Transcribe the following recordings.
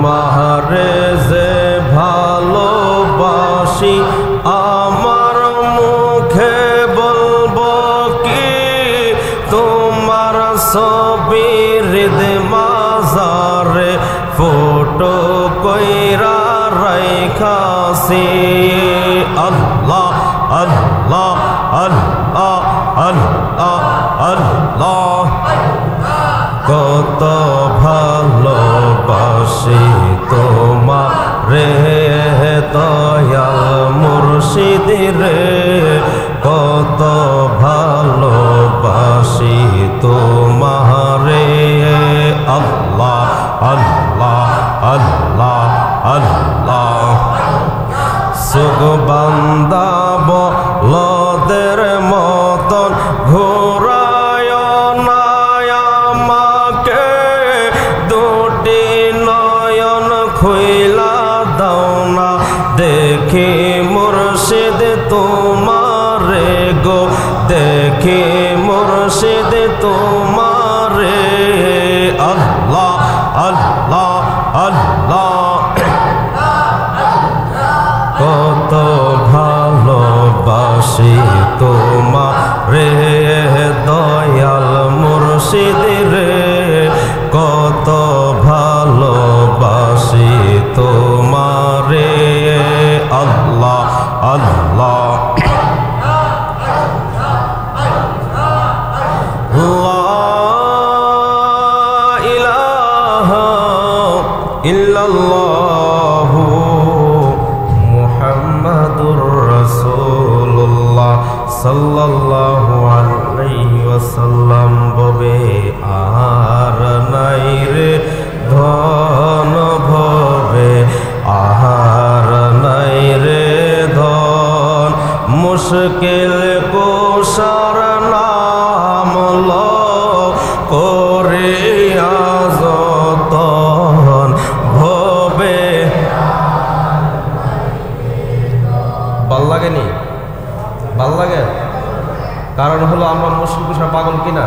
তোমারে যে ভালোবাসি আমার মুখে বলবো কি তোমার ছবি হৃদ মাজারে ফটো কইরা রাইখাছি আল্লাহ আল্লাহ আল্লাহ আল্লাহ আল্লাহ কত ভালোবাসি তোমারে দয়াল মুর্শিদ রে কত ভালোবাসি তোমারে আল্লাহ আল্লাহ আল্লাহ আল্লাহ সুগবান্দা বলদের মতন ঘোরায় না আমাকে দুটি নয়ন খুইলা দাও না দেখি মুর্শিদ তোমারে গো দেখি মুর্শিদ তোমারে আল্লাহ আল্লাহ আল্লাহ কত ভালোবাসি তোমারে দয়াল মুর্শিদ রে কত ভালোবাসি তোমারে আল্লাহ আল্লাহ লা ইলাহা ইল্লাল্লাহু মুহাম্মাদুর রাসূলুল্লাহ সাল্লাল্লাহু আলাইহি ওয়াসাল্লাম ববে আর নাই রে ধন ভবে আর নাই রে ধন মুশকিল কুশার নাম লো করে আযতন ভবে ভাল লাগেনি ভাল লাগে কারণ হলো আমরা মুশকিল কুশা পাগল কিনা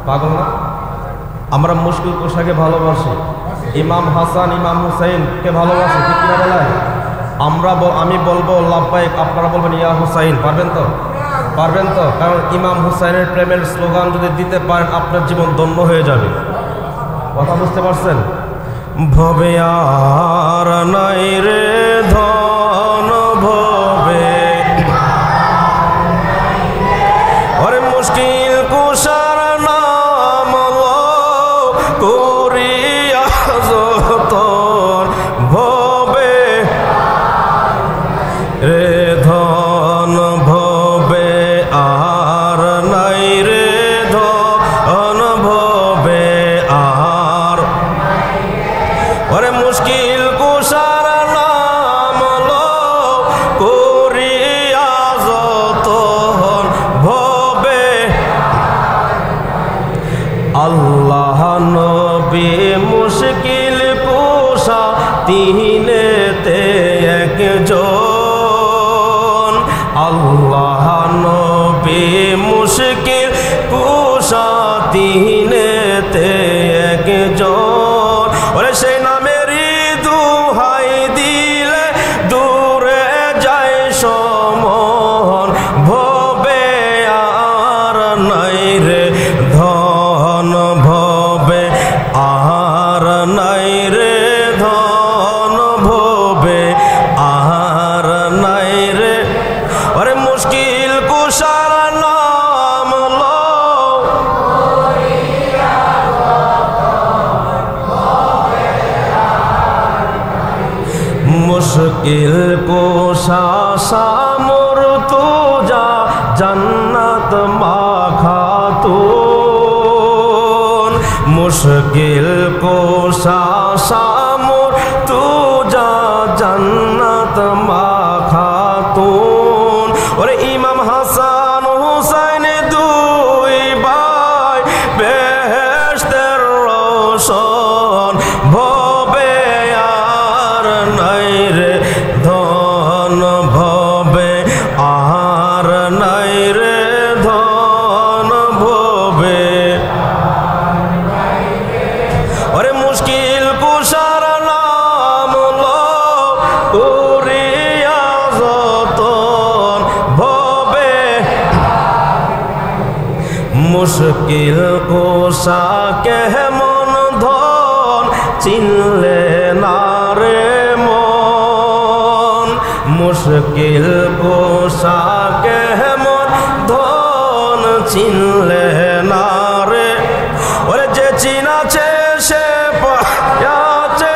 পাগল না আমরা মুশকিল কুশাকে ভালোবাসি ইমাম হাসান ইমাম হুসাইনকে ভালোবাসি ঠিক কিনা বলেন আমি বলবো লাব্বাইক আপনারা বলবেন ইয়া হুসাইন পারবেন তো কারণ ইমাম হুসাইনের প্রেমের স্লোগান যদি দিতে পারেন আপনার জীবন ধন্য হয়ে যাবে কথা বুঝতে পারছেন ভবে আর নাই রে ধন ভবে আরে মুশকিল কুশার নাম লো করিয়া যতন ভবে রে ধন ভবে আর নাই রে ধন ভবে আর আরে মুশকিল কুশার নাম লো করিয়া যতন ভবে আল্লাহ নবী মুশকিল কুশা তিনেতে একজন আল্লাহ নবী মুশকিল কুশা তিনেতে একজন ওরে সেই নামেরই দুহাই দিলে দূরে যায় সমন ভবে আর নাই রে ধন ভবে আর নাই রে ধন ভবে আর নাই রে আরে মুশকিল কুশার নাম লো মুশকিল কুশা সামর তুজা জান্নাত মাখাতুন মুশকিল কুশা সামর তুজা জান্নাত মাখাতুন ওরে ইমাম হাসান হুসাইন দুই ভাই বেহেশতের রোশন ভবে আর নাই রে ধন ভবে আর নাই রে ধন ভবে আরে মুশকিল কুশার নাম মুশকিল কোষা কেমন ধন চিনলে না রে মন, মুশকিল কোষা কেমন ধন চিনলে না রে। ওরে যে চিনাছে সে পায়াছে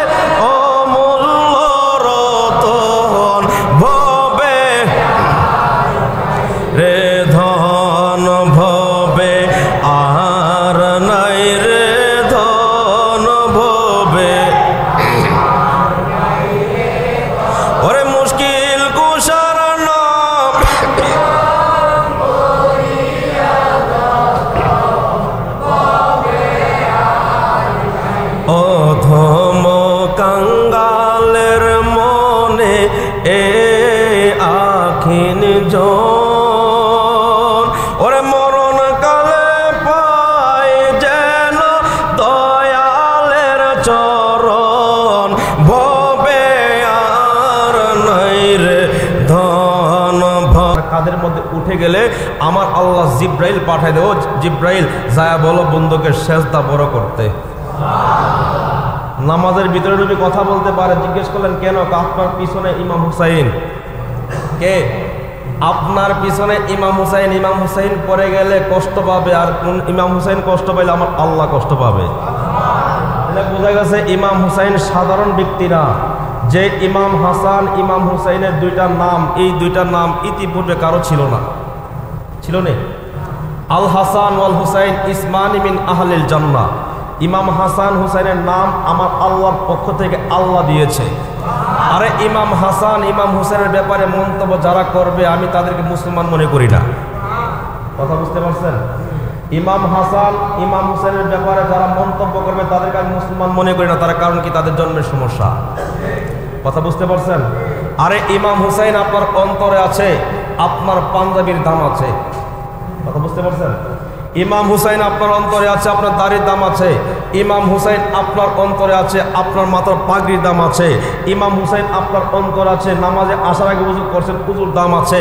অমূল্য রতন, ভবে রে ধন ভবে আর নাই রে ধন ভবে। ওরে মুশকিল কুশার নাম অধম কাঙ্গালের মনে এ আখিন জন, ওরে মরণ কালে পায় যেন দয়ালের চরণ, ভবে আর নাই রে ধন ভব। কাদের মধ্যে উঠে গেলে আমার আল্লাহ জিব্রাইল পাঠায় দেব, জিব্রাইল যায়া বলো বন্ধুকে সেজদা বড় করতে। নামাজের ভিতরে নবী কথা বলতে পারে। জিজ্ঞেস করলেন কেন? আপনার পিছনে ইমাম হুসাইন। কে? আপনার পিছনে ইমাম হুসাইন। ইমাম হুসাইন পড়ে গেলে কষ্ট পাবে, আর কোন ইমাম হুসাইন কষ্ট পাইলে আমার আল্লাহ কষ্ট পাবে। বোঝা গেছে ইমাম হুসাইন সাধারণ ব্যক্তি না। যে ইমাম হাসান ইমাম হুসাইনের দুইটা নাম, এই দুইটা নাম ইতিপূর্বে কারো ছিল না। ছিল না? আল হাসান ওয়াল হুসাইন ইসমানি মিন আহলিল জান্নাহ। ইমাম হাসান হুসাইনের নাম আমার আল্লাহর পক্ষ থেকে আল্লাহ দিয়েছে। আরে ইমাম হাসান ইমাম হুসাইনের ব্যাপারে মন্তব্য যারা করবে আমি তাদেরকে মুসলমান মনে করি না। কথা বুঝতে পারছেন? ইমাম হাসান ইমাম হুসাইনের ব্যাপারে যারা মন্তব্য করবে তাদেরকে আমি মুসলমান মনে করি না। তার কারণ কি? তাদের জন্মের সমস্যা। কথা বুঝতে পারছেন? আরে ইমাম হুসাইন আপনার অন্তরে আছে, আপনার পাঞ্জাবির দাম আছে। কথা বুঝতে পারছেন? ইমাম হুসাইন আপনার অন্তরে আছে, আপনার দাড়ির দাম আছে। ইমাম হুসাইন আপনার অন্তরে আছে, আপনার মাথার পাগড়ির দাম আছে। ইমাম হুসাইন আপনার অন্তর আছে, নামাজে আসার আগে উযু করছেন, উযুর দাম আছে।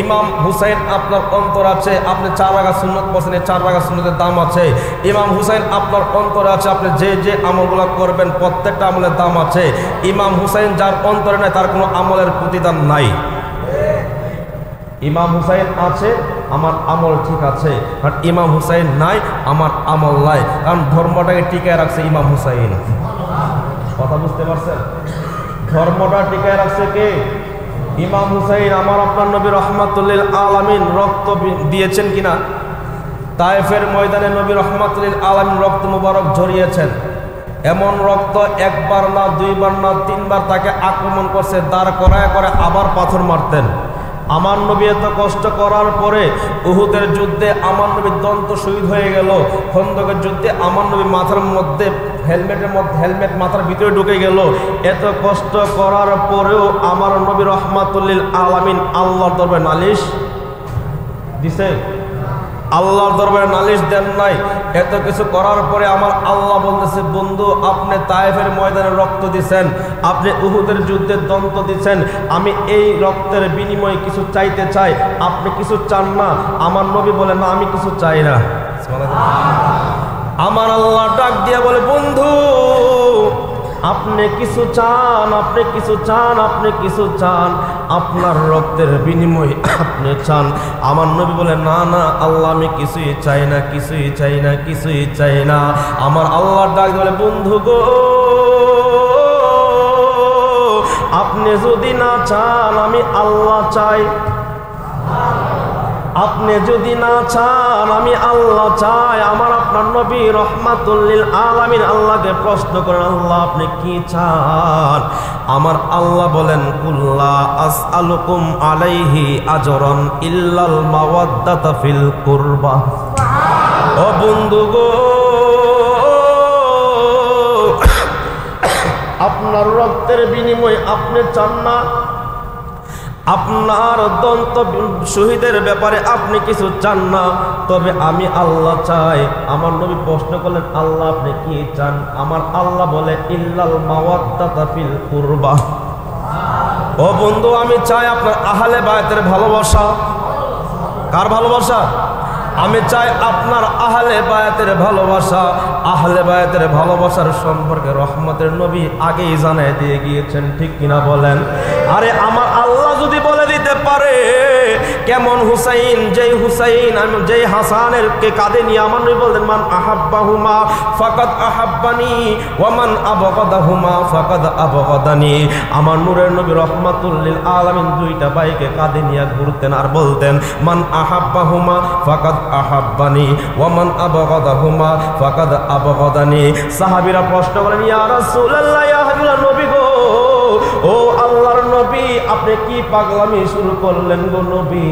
ইমাম হুসাইন আপনার অন্তর আছে, আপনি 4 রাকাত সুন্নাত পড়ছেন, 4 রাকাত সুন্নাতের দাম আছে। ইমাম হুসাইন আপনার অন্তরে আছে, আপনি যে যে আমলগুলো করবেন প্রত্যেকটা আমলের দাম আছে। ইমাম হুসাইন যার অন্তরে নাই তার কোনো আমলের প্রতিদান নাই। ইমাম হুসাইন আছে, আমার আমল ঠিক আছে, আর ইমাম হুসাইন নাই, আমার আমল নাই। কারণ ধর্মটাকে টিকায় রাখছে ইমাম হুসাইন। কথা বুঝতে পারছেন? ধর্মটা টিকায় রাখছে কে? ইমাম হুসাইন। আমার আপনার নবী রাহমাতুল লিল আলামিন রক্ত দিয়েছেন কিনা? তায়েফের ময়দানে নবী রাহমাতুল লিল আলামিন রক্ত মুবারক ঝরিয়েছেন। এমন রক্ত একবার না, 2 বার না, 3 বার তাকে আক্রমণ করছে, দাঁড় করায় করে আবার পাথর মারতেন। আমার নবী এত কষ্ট করার পরে উহুদের যুদ্ধে আমার নবী দন্ত শহীদ হয়ে গেল। খন্দকের যুদ্ধে আমার নবী মাথার মধ্যে হেলমেট মাথার ভিতরে ঢুকে গেল। এত কষ্ট করার পরেও আমার নবী রাহমাতুল লিল আলামিন আল্লাহর দরবারে নালিশ দিছে? আল্লাহর দরবারে নালিশ দেন নাই। এত কিছু করার পরে আমার আল্লাহ বলতেছে, বন্ধু আপনি তায়েফের ময়দানে রক্ত দিচ্ছেন, আপনি উহুদের যুদ্ধে দন্ত দিচ্ছেন, আমি এই রক্তের বিনিময়ে কিছু চাইতে চাই, আপনি কিছু চান না? আমার নবী বলে, না আমি কিছু চাই না। আমার আল্লাহ ডাক দিয়া বলে, বন্ধু আপনি কিছু চান, আপনি কিছু চান, আপনি কিছু চান, আপনার রক্তের বিনিময়ে আপনি চান। আমার নবী বলে, না না আল্লাহ আমি কিছুই চাই না, কিছুই চাই না, কিছুই চাই না। আমার আল্লাহ ডাক বলে, বন্ধু গো আপনি যদি না চান আমি আল্লাহ চাই। আপনি যদি না চান আমি আল্লাহ চাই। আমার আপনার নবী রাহমাতুল লিল আলামিন আল্লাহকে প্রশ্ন করেন, আল্লাহ আপনি কি চান? আমার আল্লাহ বলেন, কুল্লা আসআলুকুম আলাইহি আজরান ইল্লাল মাওয়াদ্দাতা ফিল কুরবা। ও বন্ধু গো আপনার রক্তের বিনিময়ে আপনি চান না, আপনার দন্ত শহীদের ব্যাপারে আপনি কিছু চান না, তবে আমি আল্লাহ চাই। আমার নবী প্রশ্ন করলেন, আল্লাহ আপনি কি চান? আমার আল্লাহ বলে, ইল্লাল মাওয়াদ্দাতা ফিল কুরবা। ও বন্ধু আমি চাই আপনার আহলে বায়তের ভালোবাসা। কার ভালোবাসা? আমি চাই আপনার আহলে বায়াতের ভালোবাসা, আহলে বায়াতের ভালোবাসার সম্পর্কে রহমতের নবী আগেই জানাই দিয়ে গিয়েছেন, ঠিক কিনা বলেন? আরে আমার আল্লাহ যদি বলে দিতে পারে কেমন হুসাইন, যেই হুসাইন যেই হাসানের কে কাঁধে নিয়ে আমার নবী বলতেন মান আহাব্বাহুমা ফাকাদ আহাব্বানি ওয়া মান আবগাদাহুমা ফাকাদ আবগাদানি। আমার নূরের নবী রহমাতুল লিল আলামিন দুইটা ভাইকে কাঁধে নিয়ে ঘুরতেন আর বলতেন মান আহাব্বাহুমা ফাকাদ আহাব্বানি ওয়া মান আবগাদাহুমা ফাকাদ আবগাদানি। সাহাবীরা প্রশ্ন করেন ইয়া রাসূলুল্লাহ, ইয়া হাবিবাল্লাহ, নবী গো, ও আল্লাহর নবী, আপনি কি পাগলামি শুরু করলেন গো নবী?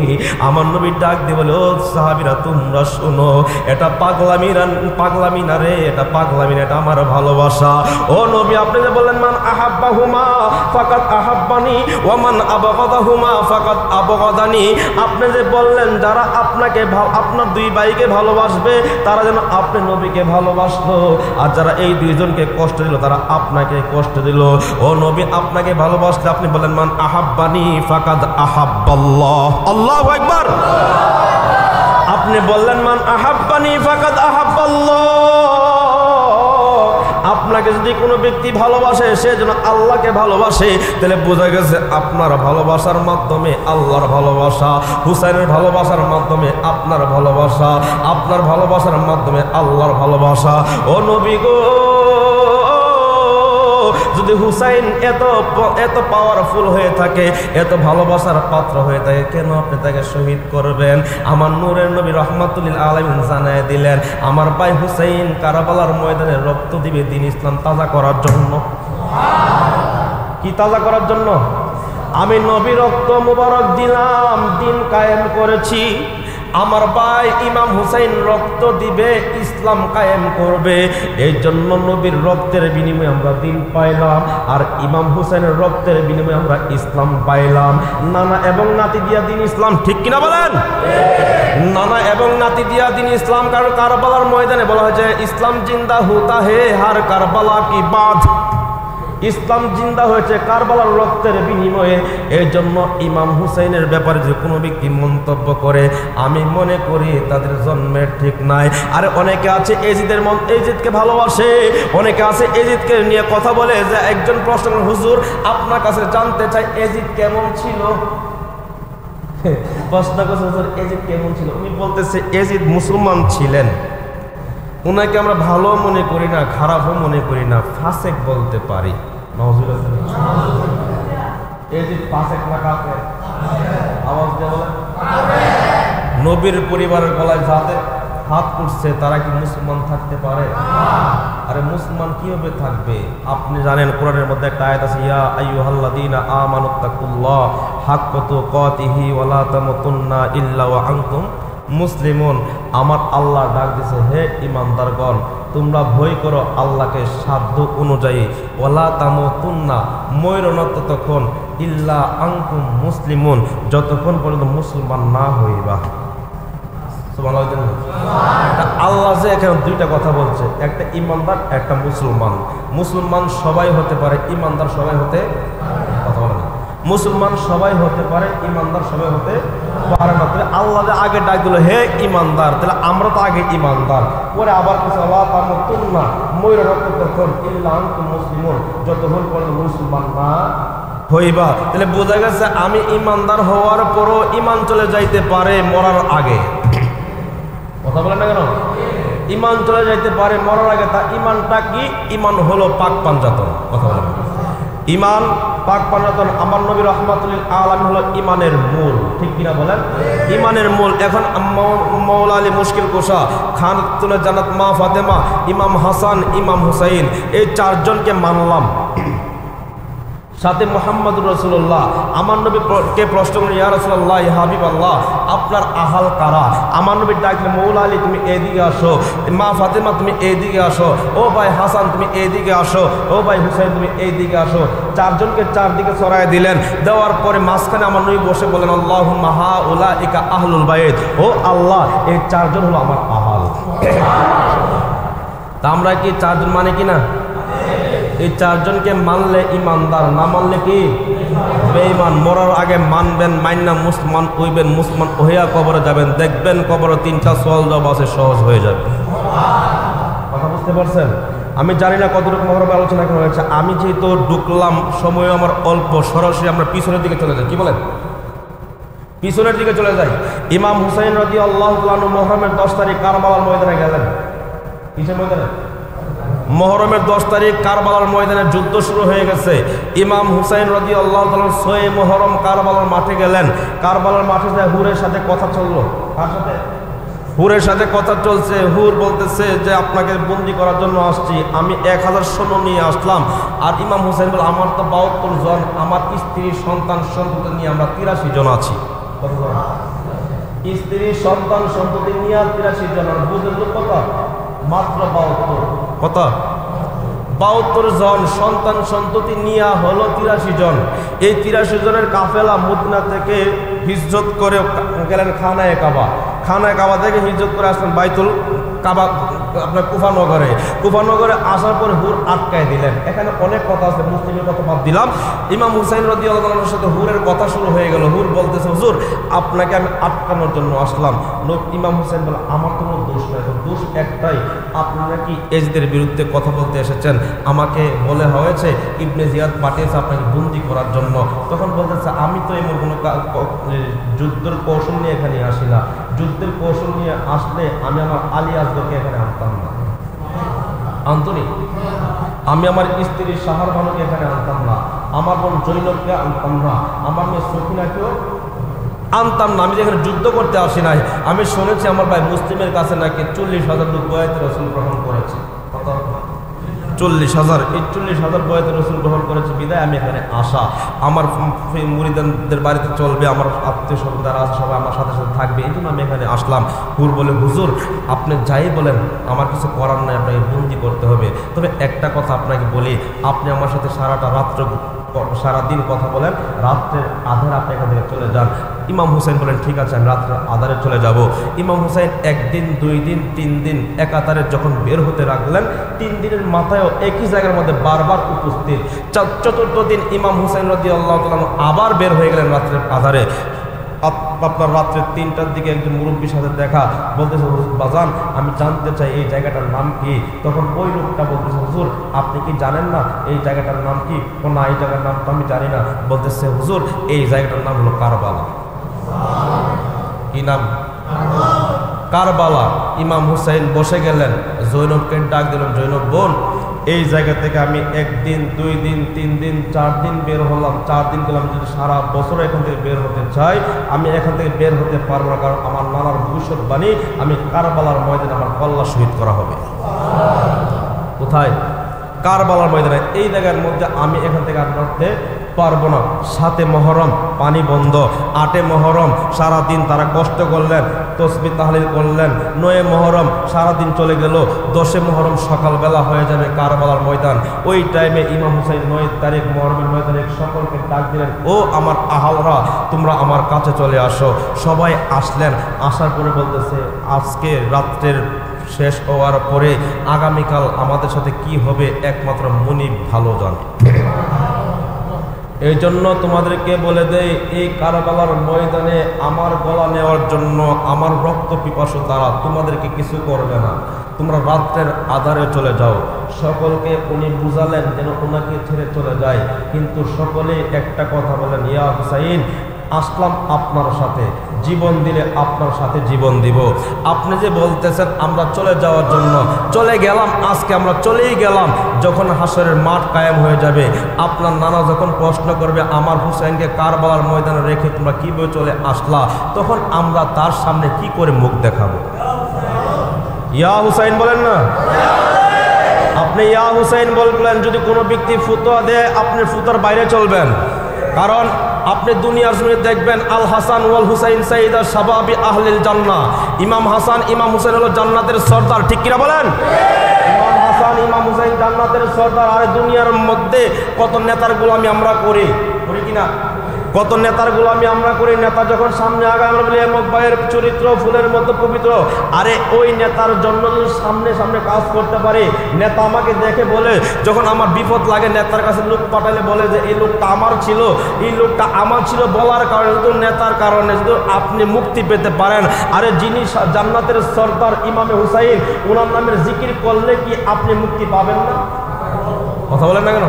আমার নবী ডাক দিয়ে বলে, ও সাহাবীরা তোমরা শোনো, এটা পাগলামি না রে, এটা পাগলামি না, এটা আমার ভালোবাসা। ও নবী, আপনি যে বললেন মান আহাব্বাহুমা ফাকাদ আহাব্বানি ওয়া মান আবগাদাহুমা ফাকাদ আবগাদানি, আপনি যে বললেন যারা আপনাকে আপনার দুই ভাইকে ভালোবাসবে তারা যেন আপনি নবীকে ভালোবাসলো, আর যারা এই দুইজনকে কষ্ট দিল তারা আপনাকে কষ্ট দিল। ও নবী, আপনাকে ভালোবাসলে আপনি বলেন মান আহাব্বানি ফাকাদ আহাব্বাল্লাহ। আল্লাহু আকবার। আপনি বললেন মান আহাব্বানি ফাকাদ আহাব্বাল্লাহ। আপনাকে যদি কোনো ব্যক্তি ভালোবাসে সে যেন আল্লাহকে ভালোবাসে, তাহলে বোঝা গেছে আপনার ভালোবাসার মাধ্যমে আল্লাহর ভালোবাসা, হুসাইনের ভালোবাসার মাধ্যমে আপনার ভালোবাসা, আপনার ভালোবাসার মাধ্যমে আল্লাহর ভালোবাসা। ও নবী গো, যদি হুসাইন এত পাওয়ারফুল হয়ে থাকে, এত ভালোবাসার পাত্র হয়ে থাকে, কেন আপনি তাকে শহীদ করবেন? আমার নূরের নবী রহমাতুল লিল আলামিন জানায় দিলেন আমার ভাই হুসাইন কারবালার ময়দানে রক্ত দিবে দ্বীন ইসলাম তাজা করার জন্য। কি তাজা করার জন্য? আমি নবী রক্ত মুবারক দিলাম, দিন কায়েম করেছি। আমার ভাই ইমাম হুসাইন রক্ত দিবে, ইসলাম কায়েম করবে। এই জন্য নবীর রক্তের বিনিময়ে আমরা দিন পাইলাম, আর ইমাম হুসাইনের রক্তের বিনিময়ে আমরা ইসলাম পাইলাম। নানা এবং নাতি দিয়া দিন ইসলাম, ঠিক কিনা বলেন? নানা এবং নাতি দিয়া দিন ইসলাম। কারণ কারবালার ময়দানে বলা হয়েছে ইসলাম জিন্দা হোতা হে হার কারবালা কি বাদ। ইসলাম জিন্দা হয়েছে কারবালার রক্তের বিনিময়ে। এই জন্য ইমাম হুসাইনের ব্যাপারে যে কোনো ব্যক্তি মন্তব্য করে, আমি মনে করি তাদের জন্মের ঠিক নাই। আর অনেকে আছে এজিদকে ভালোবাসে, অনেকে আছে এজিদকে নিয়ে কথা বলে। যে একজন প্রশ্ন, হুজুর আপনার কাছে জানতে চাই এজিদ কেমন ছিল? প্রশ্ন করছে হুজুর এজিদ কেমন ছিল? উনি বলতেছে এজিদ মুসলমান ছিলেন, ওনাকে আমরা ভালো মনে করি না, খারাপও মনে করি না, ফাসেক বলতে পারি। নবীর পরিবারের গলায় যাতে হাত করছে তারা কি মুসলমান থাকতে পারে? আরে মুসলমান কিভাবে থাকবে? আপনি জানেন কোরআনের মধ্যে একটা আয়াত আছে, ইয়া আইয়ুহাল্লাযীনা আমানুত্তাকুল্লাহ হাক্কা তুকাতিহি ওয়া লা তামুতুন্না ইল্লা ওয়া আনতুম মুসলিমুন। আমার আল্লাহ ডাক দিছে, হে ইমানদারগণ, তোমরা ভয় করো আল্লাহকে সাধ্য অনুযায়ী, ওয়ালা তামুতুন্না, মরো না ততক্ষণ, ইল্লা আনতুম মুসলিমুন, যতক্ষণ পর্যন্ত মুসলমান না হইবা। আল্লাহ যে এখানে দুইটা কথা বলছে, একটা ইমানদার, একটা মুসলমান। মুসলমান সবাই হতে পারে, ইমানদার সবাই হতে কথা বলে না। মুসলমান সবাই হতে পারে, ইমানদার সবাই হতে পারে না। তাহলে আল্লাহ আগে ডাক দিল হে ইমানদার, তাহলে আমরা তো আগে ইমানদার, পরে আবার কিছু আল্লাহ তামুতুন্না, ময়ূর তখন ইল্লা আনতুম মুসলিমুন, যতক্ষণ পর্যন্ত মুসলমান না হইবা। তাহলে বোঝা গেছে আমি ইমানদার হওয়ার পরও ইমান চলে যাইতে পারে মরার আগে। কথা বলেন না কেন? ইমান চলে যাইতে পারে মরার আগে। তা ইমানটা কি? ইমান হলো পাক পাঞ্জাতন। কথা বলেন, ইমান পাক পাঞ্জাতন। আমার নবী রাহমাতুল লিল আলামিন হলো ইমানের মূল, ঠিক কিনা বলেন? ইমানের মূল। এখন মাওলা আলী মুশকিল কোষা, খাতুনে জান্নাত মা ফাতেমা, ইমাম হাসান, ইমাম হুসাইন, এই চারজনকে মানলাম, সাথে মুহাম্মদুর রাসূলুল্লাহ। আমার নবীকে প্রশ্ন করেন, ইয়া রাসূলুল্লাহ, ইয়া হাবিবাল্লাহ, আপনার আহাল কারা? আমার নবী ডাকলেন, মৌলা আলী তুমি এইদিকে আসো, মা ফাতেমা তুমি এইদিকে আসো, ও ভাই হাসান তুমি এইদিকে আসো, ও ভাই হুসাইন তুমি এইদিকে আসো। চারজনকে চারদিকে ছড়ায় দিলেন। দেওয়ার পরে মাঝখানে আমার নবী বসে বলেন, আল্লাহুম্মা হাউলাইকা আহলুল বাইত, ও আল্লাহ এই চারজন হলো আমার আহাল। তা আমরা কি চারজন মানে কিনা? এই চারজনকে মানলে ইমানদার, না মানলে কি? বেঈমান। মরার আগে মানবেন, মাইন্না মুসলমান হইবেন, মুসলমান হইয়া কবরে যাবেন, দেখবেন কবরে তিনটা সওয়াল জবাব আছে, সহজ হয়ে যাবে। কথা বুঝতে পারছেন? আমি জানি না কতটুকু মহরমে আলোচনা করা হয়েছে। আমি যেহেতু ঢুকলাম, সময় আমার অল্প, সরাসরি আমরা পিছনের দিকে চলে যাই। কি বলেন? পিছনের দিকে চলে যাই। ইমাম হুসাইন রাদিয়াল্লাহু আনহু মুহররমের 10 তারিখ কারবালার ময়দানে গেলেন। কিসের ময়দানে? মুহররমের 10 তারিখ কারবালার ময়দানে যুদ্ধ শুরু হয়ে গেছে। ইমাম হুসাইন রাদিয়াল্লাহু তাআলা 6 মুহররম কারবালার মাঠে গেলেন। কারবালার মাঠে যায় হুরের সাথে কথা চললো। কার সাথে? হুরের সাথে কথা চলছে। হুর বলতেছে যে আপনাকে বন্দি করার জন্য আসছি, আমি 1000 সৈন্য নিয়ে আসলাম। আর ইমাম হুসাইন বলে আমার তো 72 জন, আমার স্ত্রী সন্তান সন্ততি নিয়ে আমরা 83 জন আছি। কত জন? স্ত্রী সন্তান সন্ততি নিয়ে 83 জন। আর বুঝেন কত? মাত্র 72। কত? 72 জন সন্তান সন্ততি নিয়ে হলো 83 জন। এই 83 জনের কাফেলা মদিনা থেকে হিজরত করে গেলেন খানায়ে কাবা। খানায়ে কাবা থেকে হিজরত করে আসলেন বাইতুল কাবা, আপনার কুফানগরে। কুফানগরে আসার পরে হুর আটকায় দিলেন। এখানে অনেক কথা আছে, মুসলিমের কথা বাদ দিলাম। ইমাম হুসাইন রাদিয়াল্লাহু আনহুর সাথে হুরের কথা শুরু হয়ে গেল। হুর বলতেছে হুজুর আপনাকে আমি আটকানোর জন্য আসলাম। ইমাম হুসাইন বলে আমার কোনো দোষ নাই, তো দোষ একটাই, আপনারা কি এজদের বিরুদ্ধে কথা বলতে এসেছেন? আমাকে বলে হয়েছে ইবনে জিয়াদ পাঠিয়েছে আপনাকে বন্দি করার জন্য। তখন বলতেছে আমি তো এমন কোনো যুদ্ধের কৌশল নিয়ে এখানে আসি না। যুদ্ধের কৌশল নিয়ে আসলে আমি আমার আলী আজদকে এখানে আনতাম না। আন্তনি আমি আমার স্ত্রী সাহার বানুকে এখানে আনতাম না, আমার বোন জৈনবকে আনতাম না, আমার মেয়ে সখিনাকেও আনতাম না। আমি যেখানে যুদ্ধ করতে আসি নাই। আমি শুনেছি আমার ভাই মুসলিমের কাছে নাকি 40,000 লোক বয়াতে রাসূল গ্রহণ করেছে। কত? 40,000। এই 40,000 বয়াতে রাসূল গ্রহণ করেছে বিদায় আমি এখানে আসা। আমার মুরিদদের বাড়িতে চলবে, আমার আত্মীয় স্বজন যারা আছে সবাই আমার সাথে সাথে থাকবে, এই জন্য আমি এখানে আসলাম। হুর বলে হুজুর আপনি যাই বলেন আমার কিছু করার নাই, আপনাকে বন্দি করতে হবে। তবে একটা কথা আপনাকে বলি, আপনি আমার সাথে সারাদিন কথা বলেন, রাত্রের আধারে আপনি এখান থেকে চলে যান। ইমাম হুসাইন বলেন ঠিক আছে, আমি রাত্রে আধারে চলে যাব। ইমাম হুসাইন 1 দিন 2 দিন 3 দিন একাতারে যখন বের হতে লাগলেন, 3 দিনের মাথায়ও একই জায়গার মধ্যে বারবার উপস্থিত। 4th দিন ইমাম হুসাইন রাদিয়াল্লাহু তাআলা আবার বের হয়ে গেলেন রাত্রের আধারে। আপনার রাত্রে 3টার দিকে একজন মুরব্বীর সাথে দেখা, বলতেছে বাজান আমি জানতে চাই এই জায়গাটার নাম কি? তখন ওই লোকটা বলতেছে হুজুর আপনি কি জানেন না এই জায়গাটার নাম কি? না এই জায়গার নাম তো আমি জানি না। বলতেছে হুজুর এই জায়গাটার নাম হলো কারবালা। কি নাম? কারবালা। ইমাম হুসাইন বসে গেলেন, জৈনবকে ডাক দিলেন, জৈনব বোন এই জায়গা থেকে আমি 1 দিন 2 দিন 3 দিন 4 দিন বের হলাম, 4 দিন গেলাম, যদি সারা বছর এখান থেকে বের হতে চাই আমি এখান থেকে বের হতে পারবো না, কারণ আমার নানার ভবিষ্যৎবাণী আমি কারবালার ময়দানে আমার কল্লা শহীদ করা হবে। কোথায়? কারবালার ময়দানে। এই জায়গার মধ্যে আমি এখান থেকে আর করতে পারবো না। 7 মুহররম পানি বন্ধ, 8 মুহররম সারাদিন তারা কষ্ট করলেন, তসবিহ তাহলিল করলেন, 9 মুহররম সারাদিন চলে গেল, 10 মুহররম সকালবেলা হয়ে যাবে কারবালার ময়দান। ওই টাইমে ইমাম হুসাইন 9 তারিখ মুহররমের 9 তারিখ সকলকে ডাক দিলেন, ও আমার আহালরা তোমরা আমার কাছে চলে আসো। সবাই আসলেন। আসার পরে বলতেছে আজকে রাত্রের শেষ হওয়ার পরে আগামীকাল আমাদের সাথে কি হবে একমাত্র মুনিব ভালো জানে। এই জন্য তোমাদেরকে বলে দেই এই কারবালার ময়দানে আমার গলা নেওয়ার জন্য আমার রক্ত পিপাসু তারা তোমাদেরকে কিছু করবে না, তোমরা রাত্রের আধারে চলে যাও। সকলকে উনি বুঝালেন যেন ওনাকে ছেড়ে চলে যায়, কিন্তু সকলে একটা কথা বলেন, ইয়া হুসাইন আসলাম আপনার সাথে, জীবন দিলে আপনার সাথে জীবন দিব। আপনি যে বলতেছেন আমরা চলে যাওয়ার জন্য, চলে গেলাম, আজকে আমরা চলেই গেলাম। যখন হাসরের মাঠ কায়েম হয়ে যাবে, আপনার নানা যখন প্রশ্ন করবে আমার হুসাইনকে কারবালার ময়দানে রেখে তোমরা কীভাবে চলে আসলা, তখন আমরা তার সামনে কি করে মুখ দেখাবো? ইয়া হুসাইন বলেন না? আপনি ইয়া হুসাইন বলবেন। যদি কোনো ব্যক্তি ফুতোয়া দেয় আপনি ফুতোর বাইরে চলবেন, কারণ আপনি দুনিয়ার জমিনে দেখবেন আল হাসান ওয়াল হুসাইন সাইয়্যিদা শাবাবি আহলিল জান্নাহ। ইমাম হাসান ইমাম হুসাইন হলো জান্নাতের সর্দার, ঠিক কিনা বলেন? ইমাম হাসান ইমাম হুসাইন জান্নাতের সর্দার। আর দুনিয়ার মধ্যে কত নেতার গোলামি আমরা করি কিনা? কত নেতার গোলামি আমরা করি। নেতা যখন সামনে আগায় আমরা বলি এমক ভাইয়ের চরিত্র ফুলের মতো পবিত্র। আরে ওই নেতার জন্য যদি সামনে সামনে কাজ করতে পারি, নেতা আমাকে দেখে বলে, যখন আমার বিপদ লাগে নেতার কাছে লোক পাঠালে বলে যে এই লোকটা আমার ছিল, এই লোকটা আমার ছিল বলার কারণে, শুধু নেতার কারণে শুধু আপনি মুক্তি পেতে পারেন। আরে যিনি জান্নাতের সর্দার ইমামে হুসাইন, ওনার নামের জিকির করলে কি আপনি মুক্তি পাবেন না? কথা বলেন না কেন?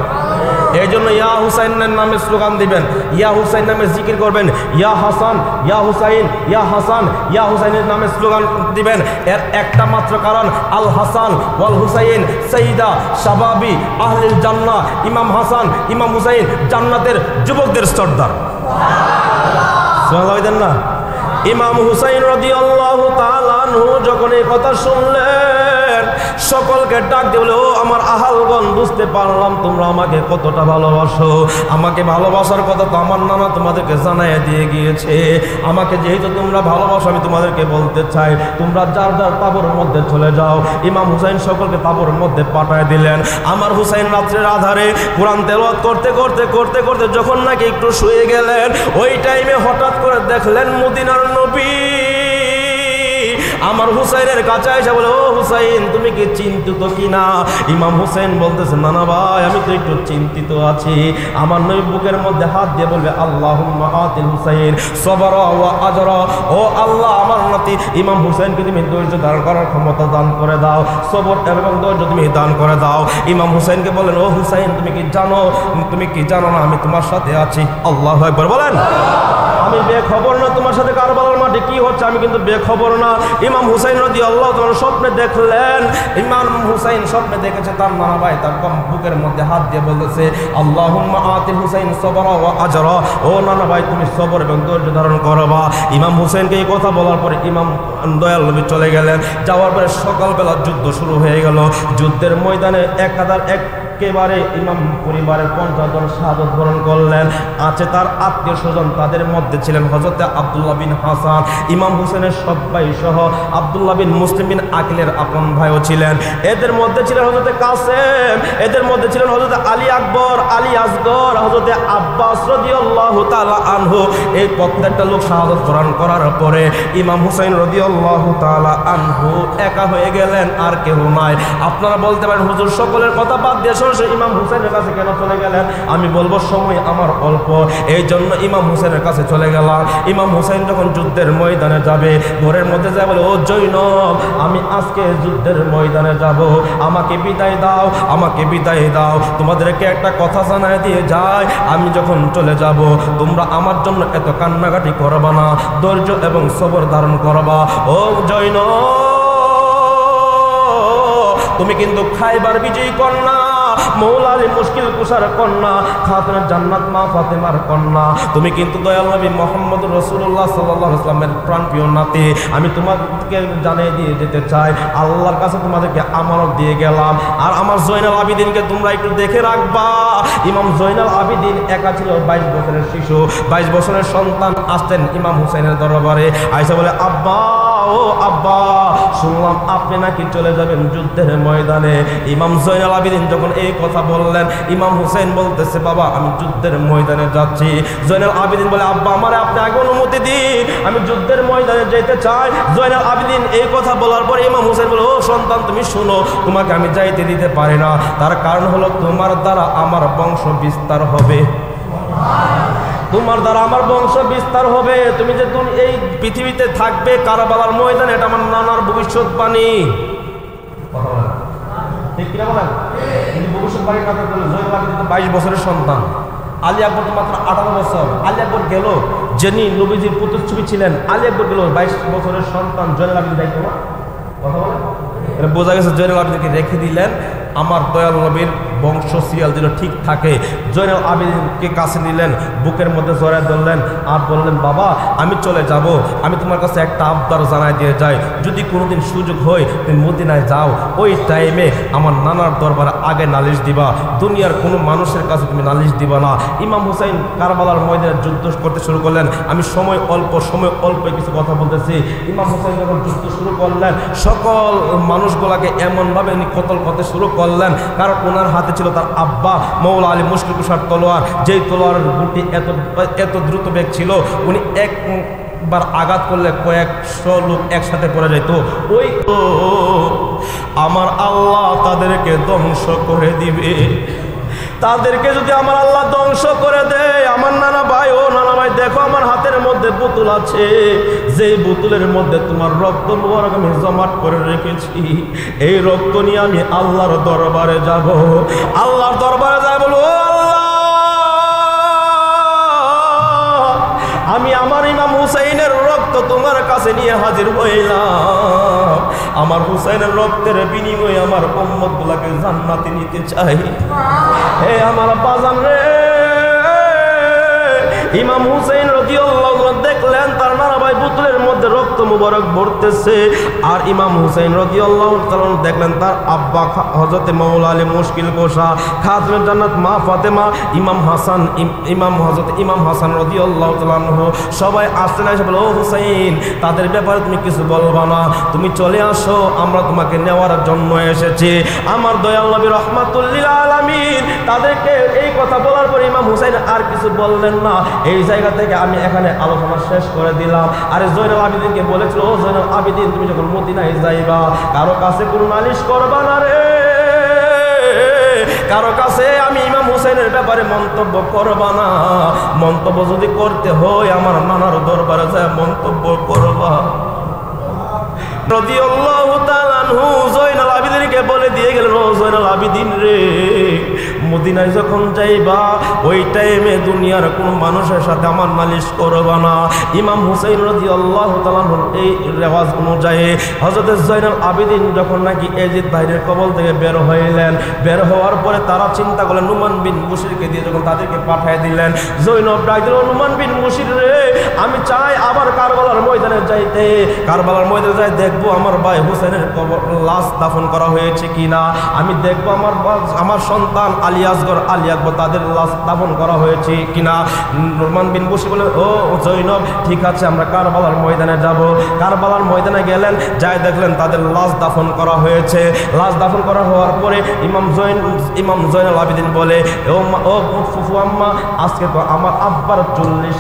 এই জন্য ইয়া হুসাইনের নামে স্লোগান দিবেন, ইয়া হুসাইন নামে জিকির করবেন, ইয়া হাসান ইয়া হুসাইন ইয়া হাসান ইয়া হুসাইনের নামে স্লোগান দিবেন। এর একটা মাত্র কারণ, আল হাসান ওয়াল হুসাইন সাইয়্যিদা শাবাবি আহলিল জান্নাহ। ইমাম হাসান ইমাম হুসাইন জান্নাতের যুবকদের সর্দার। সুবহানাল্লাহ দেন না? ইমাম হুসাইন রাদিয়াল্লাহু তাআলা আনহু যখন এই কথা শুনলেন, সকলকে ডাক দিয়ে বলে, ও আমার আহালগণ, বুঝতে পারলাম তোমরা আমাকে কতটা ভালোবাসো। আমাকে ভালোবাসার কথা তো আমার নানা তোমাদেরকে জানাইয়া দিয়ে গিয়েছে। আমাকে যেহেতু তোমরা ভালোবাসো, আমি তোমাদেরকে বলতে চাই, তোমরা যার যার তাবুর মধ্যে চলে যাও। ইমাম হুসাইন সকলকে তাবুর মধ্যে পাঠায় দিলেন। আমার হুসাইন রাত্রের আধারে কোরআন তেলাওয়াত করতে করতে করতে করতে যখন নাকি একটু শুয়ে গেলেন, ওই টাইমে হঠাৎ করে দেখলেন মদিনার নবী আমার হুসাইনের কাছে এসে বলে, ও হুসাইন, তুমি কি চিন্তিত কিনা? ইমাম হুসাইন বলতেছে, না না ভাই, আমি তো একটু চিন্তিত আছি। আমার নবী বুকের মধ্যে হাত দিয়ে বলবে, আল্লাহুম্মা আতিল হুসাইন সবরা ওয়া আজরা। ও আল্লাহ, আমার নাতি ইমাম হুসাইনকে তুমি ধৈর্য ধারণ করার ক্ষমতা দান করে দাও, সবর এবং ধৈর্য তুমি দান করে দাও। ইমাম হুসাইনকে বলেন, ও হুসাইন, তুমি কি জানো না আমি তোমার সাথে আছি? আল্লাহু আকবার বলেন। আমি বেখবর না তোমার সাথে কারবালার মাঠে কি হচ্ছে, আমি কিন্তু বেখবর না। ইমাম হুসাইন রাদিয়াল্লাহু তাআলা স্বপ্নে দেখলেন, ইমাম হুসাইন স্বপ্নে দেখেছে তার নানা ভাই তার বুকের মধ্যে হাত দিয়ে বলতেছে, আল্লাহুম্মা আতিল হুসাইন সবরা ওয়া আজরা। ও নানা ভাই, তুমি সবর এবং ধৈর্য ধারণ করবা। ইমাম হুসাইনকে এই কথা বলার পরে ইমাম দয়াল নবী চলে গেলেন। যাওয়ার পরে সকালবেলা যুদ্ধ শুরু হয়ে গেল। যুদ্ধের ময়দানে একেবারে ইমাম পরিবারের 50 জন শাহাদাত বরণ করলেন। আছে তার আত্মীয় স্বজন, তাদের মধ্যে ছিলেন হযরত আব্দুল্লাহ বিন হাসান, ইমাম হুসেনের সৎ ভাই সহ আব্দুল্লাহ বিন মুসলিম বিন আকিলের আপন ভাইও ছিলেন। এদের মধ্যে ছিলেন হযরত কাসেম, এদের মধ্যে ছিলেন হযরত আলী আকবর, আলী আসগর, হযরত আব্বাস রাদিয়াল্লাহু তাআলা আনহু। এই প্রত্যেকটা লোক শাহাদাত বরণ করার পরে ইমাম হুসাইন রাদিয়াল্লাহু তাআলা আনহু একা হয়ে গেলেন, আর কেউ নাই। আপনারা বলতে পারেন, হুজুর সকলের কথা বাদ দিয়ে ইমাম হুসাইনের কাছে কেন চলে গেলেন? আমি বলবো, সময় আমার অল্প, এই জন্য ইমাম হুসাইনের কাছে চলে গেলাম। ইমাম হুসাইন যখন যুদ্ধের ময়দানে যাবে, ঘরের মধ্যে যায় বলে, ও জৈনব, আমি আজকে যুদ্ধের ময়দানে যাব, আমাকে বিদায় দাও, আমাকে বিদায় দাও। তোমাদেরকে একটা কথা জানায় দিয়ে যায়, আমি যখন চলে যাব তোমরা আমার জন্য এত কান্নাকাটি করবা না, ধৈর্য এবং সবর ধারণ করবা। ও জৈনব, তুমি কিন্তু খাইবার বিজয়ী কন্যা, মৌলা আলী মুশকিল কুশার কন্যা, খাতুনে জান্নাত মা ফাতেমার কন্যা। তুমি কিন্তু দয়াল নবী মুহাম্মদ রাসূলুল্লাহ সাল্লাল্লাহু আলাইহি ওয়াসাল্লামের প্রাণপ্রিয় নাতি। আমি তোমাদেরকে জানিয়ে দিয়ে যেতে চাই, আল্লাহর কাছে তোমাদেরকে আমানত দিয়ে গেলাম। আর আমার জয়নাল আবিদিনকে তোমরা একটু দেখে রাখবা। ইমাম জয়নাল আবিদিন একা ছিল, 22 বছরের শিশু, 22 বছরের সন্তান। আসতেন ইমাম হুসাইনের দরবারে, আয়েশা বলে, আব্বা, ও আব্বা, শুনলাম আপনি নাকি চলে যাবেন যুদ্ধের ময়দানে। ইমাম জয়নাল আবিদিন যখন এই কথা বললেন, ইমাম হুসাইন বলতেছে, বাবা, আমি যুদ্ধের ময়দানে যাচ্ছি। জয়নাল আবিদিন বলে, আব্বা, আমারে আপনি আগে অনুমতি দিন, আমি যুদ্ধের ময়দানে যেতে চাই। জয়নাল আবিদিন এই কথা বলার পরে ইমাম হুসাইন বলে, ও সন্তান, তুমি শুনো, তোমাকে আমি যাইতে দিতে পারি না। তার কারণ হলো, তোমার দ্বারা আমার বংশ বিস্তার হবে, তোমার দ্বারা আমার বংশ বিস্তার হবে। তুমি যে এই পৃথিবীতে থাকবে কারবালার ময়দানে, এটা আমার নানার ভবিষ্যৎবাণী। ঠিক কিনা বলেন? কিন্তু ভবিষ্যৎবাণী কথা বলে, জয়নাল আবিদিন তো 22 বছরের সন্তান, আলী আকবর তো মাত্র 18 বছর। আলী আকবর গেল, যিনি নবীজির প্রতিচ্ছবি ছিলেন, আলী আকবর গেল, 22 বছরের সন্তান। জয়নাল আবিদিন দায়িত্ব না, কথা বলেন? এটা বোঝা গেছে জয়নাল আবিদিনকে রেখে দিলেন, আমার দয়াল নবীর বংশ সিরিয়াল যেন ঠিক থাকে। জয়নাল আবিদিনকে কাছে নিলেন, বুকের মধ্যে জড়ায় ধরলেন, আর বললেন, বাবা, আমি চলে যাব, আমি তোমার কাছে একটা আবদার জানাই দিয়ে যাই, যদি কোনোদিন সুযোগ হয় তুমি মদিনায় যাও, ওই টাইমে আমার নানার দরবারে আগে নালিশ দিবা, দুনিয়ার কোনো মানুষের কাছে তুমি নালিশ দিবা না। ইমাম হুসাইন কারবালার ময়দানে যুদ্ধ করতে শুরু করলেন। আমি সময় অল্প কিছু কথা বলতেছি। ইমাম হুসাইন যখন যুদ্ধ শুরু করলেন, সকল মানুষগুলাকে এমনভাবে কতল করতে শুরু করলেন, কারণ ওনার হাতে হাতে ছিল তার আব্বা মৌলা আলী মুশকিল কুশার তলোয়ার, যেই তলোয়ারের গুটি এত দ্রুত বেগ ছিল, উনি একবার আঘাত করলে কয়েকশো লোক একসাথে পড়ে যেত। ওই আমার আল্লাহ তাদেরকে ধ্বংস করে দিবে। তাদেরকে যদি আমার আল্লাহ ধ্বংস করে দেয়, আমার নানা ভাই, ও নানা ভাই, দেখো আমার হাতের মধ্যে বোতল আছে, যেই বোতলের মধ্যে তোমার রক্ত মুবারক আমি জমাট করে রেখেছি। এই রক্ত নিয়ে আমি আল্লাহর দরবারে যাব। আল্লাহর দরবারে যাই বলবো, আমি আমার ইমাম হুসাইনের রক্ত তোমার কাছে নিয়ে হাজির হইলাম। আমার হুসাইনের রক্তের বিনিময়ে আমার উম্মতগুলোকে জান্নাতে নিতে চাই। হে আমার বাজান রে, ইমাম হুসাইন রাদিয়াল্লাহু আনহু দেখলেন তার নানা ভাই বোতলের মধ্যে রক্ত মুবারক ভরতেছে, আর ইমাম হুসাইন রাদিয়াল্লাহু তাআলা দেখলেন তার আব্বা হযরতে মাওলা আলী মুশকিল কুশা, খাতুনে জান্নাত মা ফাতেমা, ইমাম হযরত ইমাম হাসান রাদিয়াল্লাহু তাআলা আনহু সবাই আসলেন। এসে বলে, ও হুসাইন, তাদের ব্যাপারে তুমি কিছু বলবা না, তুমি চলে আসো, আমরা তোমাকে নেওয়ার জন্য এসেছি। আমার দয়াল নবী রাহমাতুল লিল আলামিন তাদেরকে এই কথা বলার পর ইমাম হুসাইন আর কিছু বললেন না। এই জায়গা থেকে আমি এখানে আলোচনা শেষ করে দিলাম। আরে জয়নুল আবিদিনকে বলেছিল, ও জয়নুল আবিদিন, তুমি যখন মদিনায় যাইবা কারো কাছে কোনো নালিশ করবা না রে, কারো কাছে আমি ইমাম হুসাইনের ব্যাপারে মন্তব্য করবা না। মন্তব্য যদি করতে হয় আমার নানার দরবারে যায় মন্তব্য করবা। রাদিয়াল্লাহু তাআলা আনহু জয়নুল আবিদিনকে বলে দিয়ে গেলেন, ও জয়নুল আবিদিন রে, মদিনায় যখন যাইবা ওই টাইমে দুনিয়ার কোন মানুষের সাথে আমার নালিশ করবা না। ইমাম হুসাইন রাদিয়াল্লাহু তাআলা এই রেওয়াজ অনুযায়ী হযরত জয়নুল আবিদিন যখন নাকি এজিদ ভাইয়ের কবল থেকে বের হইলেন, বের হওয়ার পরে তারা চিন্তা করলেন নুমান বিন মুশিরকে দিয়ে যখন তাদেরকে পাঠিয়ে দিলেন, জৈনব ডাক দিল, নুমান বিন মুশির রে, আমি চাই আবার কারবালার ময়দানে যাইতে। কারবালার ময়দানে যাই দেখবো আমার ভাই হুসাইনের লাশ দাফন করা হয়েছে কিনা, আমি দেখবো আমার সন্তান আলী আসগর আলী আকবর তাদের লাশ দাফন করা হয়েছে কিনা। নুমান বিন মুশির বলে, ও জৈনব, ঠিক আছে, আমরা কারবালার ময়দানে যাব। কারবালার ময়দানে গেলেন, যাই দেখলেন তাদের লাশ দাফন করা হয়েছে। লাশ দাফন করা হওয়ার পরে ইমাম জয়নুল আবিদিন বলে, ও ফুফু আম্মা, আজকে তো আমার আব্বার 40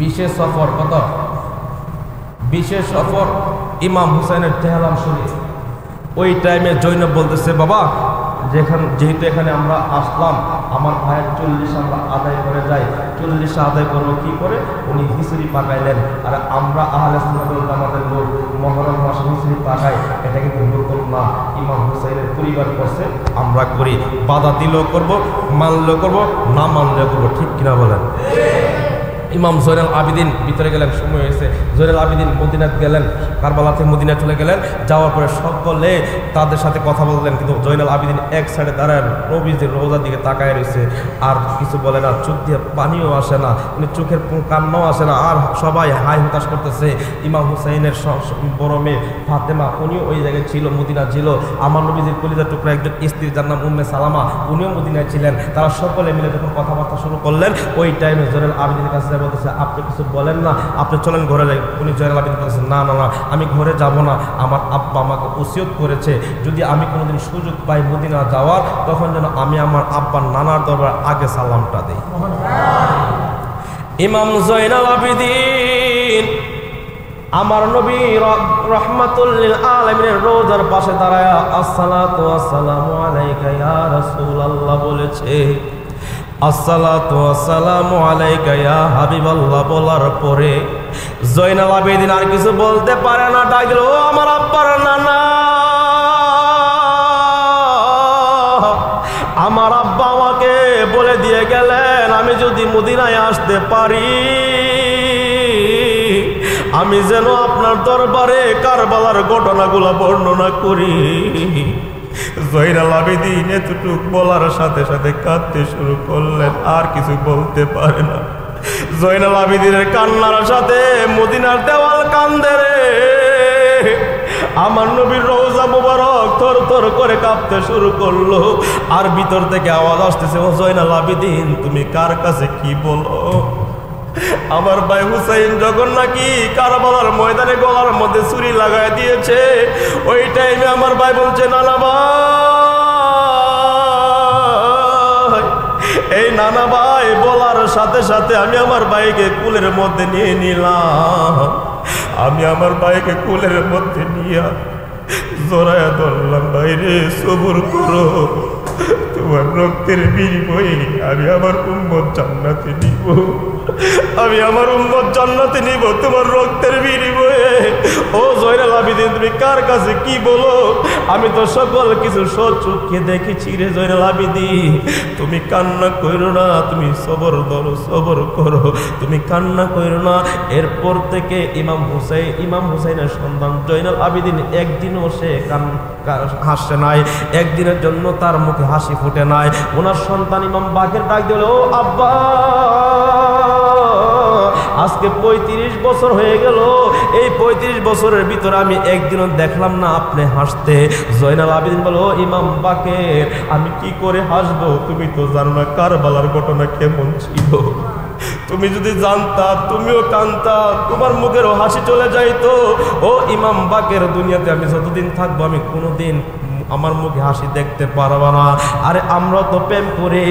বিশেষ সফর। কত? বিশেষ সফর ইমাম হুসাইনের তেহলাম শরীফ। ওই টাইমে জৈনব বলতেছে, বাবা, যেহেতু এখানে আমরা আসলাম, আমার ভাইয়ের 40 আমরা আদায় করে যাই। 40 আদায় করবো কি করে? উনি খিচুড়ি পাকাইলেন। আর আমরা আহলে সুন্নাত ওয়াল জামাতের লোক মুহররম মাসে খিচুড়ি পাকাই, এটা কিন্তু নতুন না, ইমাম হুসাইনের পরিবার করছে, আমরা করি। বাধা দিলেও করবো, মানলেও করবো, না মানলেও করবো। ঠিক কিনা বলেন? ইমাম জয়নুল আবিদিন ভিতরে গেলেন, সময় হয়েছে। জয়নুল আবিদিন মদিনায় গেলেন, কারবালা থেকে মদিনায় চলে গেলেন। যাওয়ার পরে সকলে তাদের সাথে কথা বললেন, কিন্তু জয়নুল আবিদিন এক সাইডে দাঁড়ায় নবীজির রওজার দিকে তাকায় রয়েছে, আর কিছু বলে না, চোখ দিয়ে পানিও আসে না, মানে চোখের কান্নাও আসে না, আর সবাই হাই হতাশ করতেছে। ইমাম হুসাইনের বড় মেয়ে ফাতেমা, উনিও ওই জায়গায় ছিল, মদিনা ছিল। আমার নবীজির কলিজার টুকরা একজন স্ত্রী, যার নাম উম্মে সালামা, উনিও মদিনায় ছিলেন। তারা সকলে মিলে যখন কথাবার্তা শুরু করলেন, ওই টাইমে জয়নুল আবিদিনের কাছে বলতেছে, আপনি কিছু বলেন না, আপনি চলেন ঘরে যাই। উনি জয়নুল আবিদিন বলতেছেন, না না না, আমি ঘরে যাব না, আমার আব্বা আমাকে ওসিয়ত করেছে, যদি আমি কোনোদিন সুযোগ পাই মদিনা যাওয়ার, তখন যেন আমি আমার আব্বার নানার দরবার আগে সালামটা দেই। ইমাম জয়নুল আবিদিন আমার নবী রাহমাতুল লিল আলামিনের রওজার পাশে দাঁড়ায়া আসসালাতু ওয়াসসালামু আলাইকা ইয়া রাসূলুল্লাহ বলেছে। আসসালাতু ওয়াসসালামু আলাইকা ইয়া হাবিবাল্লাহ বলার পরে জয়নুল আবিদিন আর কিছু বলতে পারে না, ডাক দিল, ও আমার আব্বার নানা। আমার আব্বা আমাকে বলে দিয়ে গেলেন, আমি যদি মদিনায় আসতে পারি, আমি যেন আপনার দরবারে কারবালার ঘটনাগুলো বর্ণনা করি। জয়নুল আবিদিন এতটুক বলার সাথে সাথে কাঁদতে শুরু করলেন, আর কিছু বলতে পারে না। জয়নুল আবিদিনের কান্নার সাথে মদিনার দেওয়াল কান্দে রে। আমার নবীর রওজা মুবারক থর থর করে কাঁপতে শুরু করলো, আর ভিতর থেকে আওয়াজ আসতেছে, ও জয়নুল আবিদিন, তুমি কার কাছে কি বলো? আমার ভাই হুসাইন যখন নাকি কারবালার ময়দানে গলার মধ্যে ছুরি লাগায় দিয়েছে, ওই টাইমে আমার ভাই বলছে, নানা ভাই, এই নানা ভাই বলার সাথে সাথে আমি আমার ভাইকে কুলের মধ্যে নিয়ে নিলাম। আমি আমার ভাইকে কুলের মধ্যে নিয়ে জড়ায়া ধরলাম, ভাইরে সবুর করো, তোমার রক্তের বিনিময়ে আমি আমার উম্মত জান্নাতে নিব, আমি আমার উম্মত জান্নাতে নিব তোমার রক্তের বিনিময়ে। ও জয়নাল আবেদিন, তুমি কার কাছে কি বলো? আমি তো সকল কিছু সচক্ষে দেখেছি রে জয়নাল আবেদিন। তুমি কান্না করো না, তুমি সবর ধরো, সবর করো, তুমি কান্না করো না। এরপর থেকে ইমাম হুসাইনের সন্তান জয়নাল আবেদিন একদিনও সে হাসে নাই, একদিনের জন্য তার মুখে হাসি ফুটে নাই। ওনার সন্তান ইমাম বাকের ডাক দিল, ও আব্বা, আজকে 35 বছর হয়ে গেল, এই 35 বছরের ভিতরে আমি একদিনও দেখলাম না আপনি হাসতে। জয়নাল আবেদিন বলো, ইমাম বাকের, আমি কি করে হাসবো? তুমি তো জানো না কারবালার ঘটনা কেমন ছিল। তুমি যদি জানতা তুমিও কানতা, তোমার মুখেরও হাসি চলে যাইতো। ও ইমাম বাকের, দুনিয়াতে আমি যতদিন থাকবো আমি কোনোদিন আমার মুখে হাসি দেখতে পারবো না। আরে আমরা তো প্রেম করে